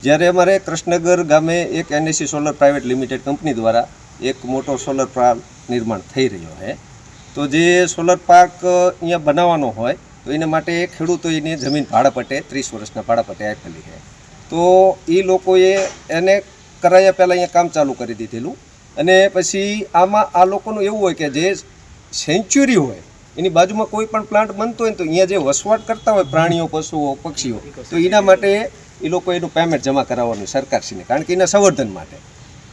જ્યારે અમારે કૃષ્ણનગર ગામે એક NSC solar private limited company દ્વારા એક મોટો સોલર પાર્ક નિર્માણ થઈ રહ્યો છે, તો જે સોલર પાર્ક અહીંયા બનાવવાનો હોય તો એના માટે ખેડૂતોની જમીન ભાડાપટ્ટે 30 વર્ષના ભાડાપટ્ટે આપેલી છે. તો એ લોકોએ એને કરાયા પહેલાં અહીંયા કામ ચાલુ કરી દીધેલું, અને પછી આમાં આ લોકોનું એવું હોય કે જે સેન્ચ્યુરી હોય એની બાજુમાં કોઈ પણ પ્લાન્ટ બનતો હોય તો અહીંયા જે વસવાટ કરતા હોય પ્રાણીઓ, પશુઓ, પક્ષીઓ, તો એના માટે એ લોકો એનું પેમેન્ટ જમા કરાવવાનું સરકારશ્રીને, કારણ કે એના સંવર્ધન માટે.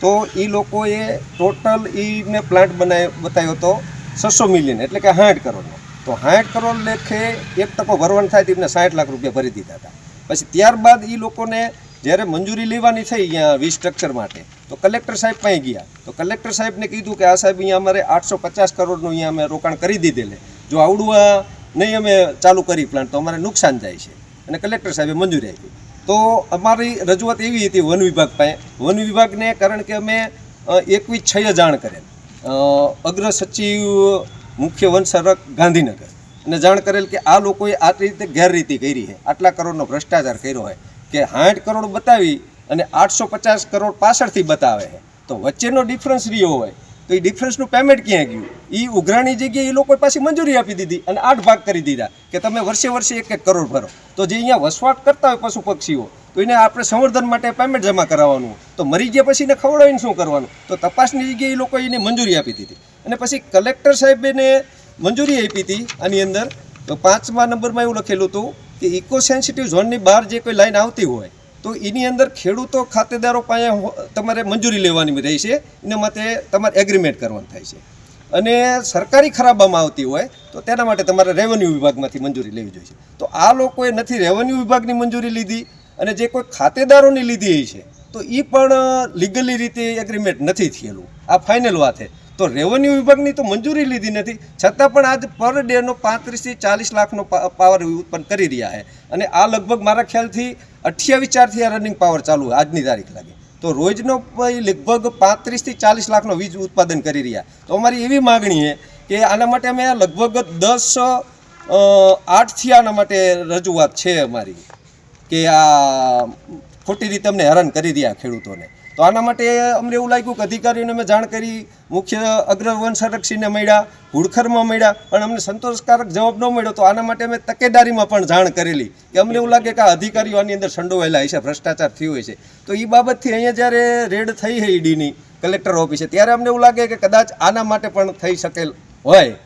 તો એ લોકોએ ટોટલ એને પ્લાન્ટ બતાવ્યો હતો 600 મિલિયન, એટલે કે 60 કરોડનો. તો 60 કરોડ લેખે 1% ભરવાનું થાય તેમને 60 લાખ રૂપિયા ભરી દીધા હતા. પછી ત્યારબાદ એ લોકોને જ્યારે મંજૂરી લેવાની થઈ અહીંયા 20 સ્ટ્રક્ચર માટે, તો કલેક્ટર સાહેબ પાસે ગયા. તો કલેક્ટર સાહેબને કીધું કે આ સાહેબ અહીંયા અમારે 850 કરોડનું અહીંયા અમે રોકાણ કરી દીધેલે, જો આવડું નહીં અમે ચાલુ કરી પ્લાન્ટ તો અમારે નુકસાન જાય છે. અને કલેક્ટર સાહેબે મંજૂરી આપી. તો અમારી રજૂઆત એવી હતી વન વિભાગ પાસે, વન વિભાગને, કારણ કે અમે 21/6 જાણ કરેલ, અગ્ર સચિવ મુખ્ય વન સંરક્ષક ગાંધીનગર, અને જાણ કરેલ કે આ લોકોએ આ રીતે ગેરરીતિ કરી છે, આટલા કરોડનો ભ્રષ્ટાચાર કર્યો હોય, કે 60 કરોડ બતાવી અને 850 કરોડ પાછળથી બતાવે છે. તો વચ્ચેનો ડિફરન્સ રહ્યો હોય તો એ ડિફરન્સનું પેમેન્ટ ક્યાં ગયું? એ ઉઘરાણી જગ્યાએ એ લોકોએ પાછી મંજૂરી આપી દીધી અને 8 ભાગ કરી દીધા કે તમે વર્ષે 1 કરોડ ભરો. તો જે અહીંયા વસવાટ કરતા હોય પશુ પક્ષીઓ, તો એને આપણે સંવર્ધન માટે પેમેન્ટ જમા કરાવવાનું, તો મરી ગયા પછી એને ખવડાવીને શું કરવાનું? તો તપાસની જગ્યાએ એ લોકોએ એને મંજૂરી આપી દીધી. અને પછી કલેક્ટર સાહેબને મંજૂરી આપી હતી આની અંદર. તો 5મા નંબરમાં એવું લખેલું હતું કે ઇકો સેન્સિટિવ ઝોનની બહાર જે કોઈ લાઈન આવતી હોય તો એની અંદર ખેડૂતો, ખાતેદારો પાસે તમારે મંજૂરી લેવાની રહેશે, એના માટે તમારે એગ્રીમેન્ટ કરવાનું થાય છે. અને સરકારી ખરાબામાં આવતી હોય તો તેના માટે તમારે રેવન્યુ વિભાગમાંથી મંજૂરી લેવી જોઈએ. તો આ લોકોએ નથી રેવન્યુ વિભાગની મંજૂરી લીધી, અને જે કોઈ ખાતેદારોની લીધી છે તો એ પણ લીગલી રીતે એગ્રીમેન્ટ નથી થયેલું. આ ફાઇનલ વાત છે. તો રેવન્યુ વિભાગની તો મંજૂરી લીધી નથી, છતાં પણ આજ પર ડેનો 35 થી 40 લાખનો પાવર ઉત્પન્ન કરી રહ્યા છે. અને આ લગભગ મારા ખ્યાલથી 28/4થી આ રનિંગ પાવર ચાલુ આજની તારીખ લાગે. તો રોજનો લગભગ 35 થી 40 લાખનો વીજ ઉત્પાદન કરી રહ્યા. તો અમારી એવી માગણી છે કે આના માટે અમે લગભગ 10/8થી આના માટે રજૂઆત છે અમારી, કે આ ખોટી રીતે અમને હેરાન કરી રહ્યા ખેડૂતોને. તો આના માટે અમને એવું લાગ્યું કે અધિકારીઓને અમે જાણ કરી, મુખ્ય અગ્ર વન સંરક્ષકને મળ્યા, હુડખરમાં મળ્યા, પણ અમને સંતોષકારક જવાબ ન મળ્યો. તો આના માટે અમે તકેદારીમાં પણ જાણ કરેલી, કે અમને એવું લાગે કે આ અધિકારીઓ આની અંદર સંડોવાયેલા હશે, ભ્રષ્ટાચાર થયો હોય છે. તો એ બાબતથી અહીંયા જ્યારે રેડ થઈ છે ઈડીની કલેક્ટર ઓફિસે, ત્યારે અમને એવું લાગે કે કદાચ આના માટે પણ થઈ શકેલ હોય.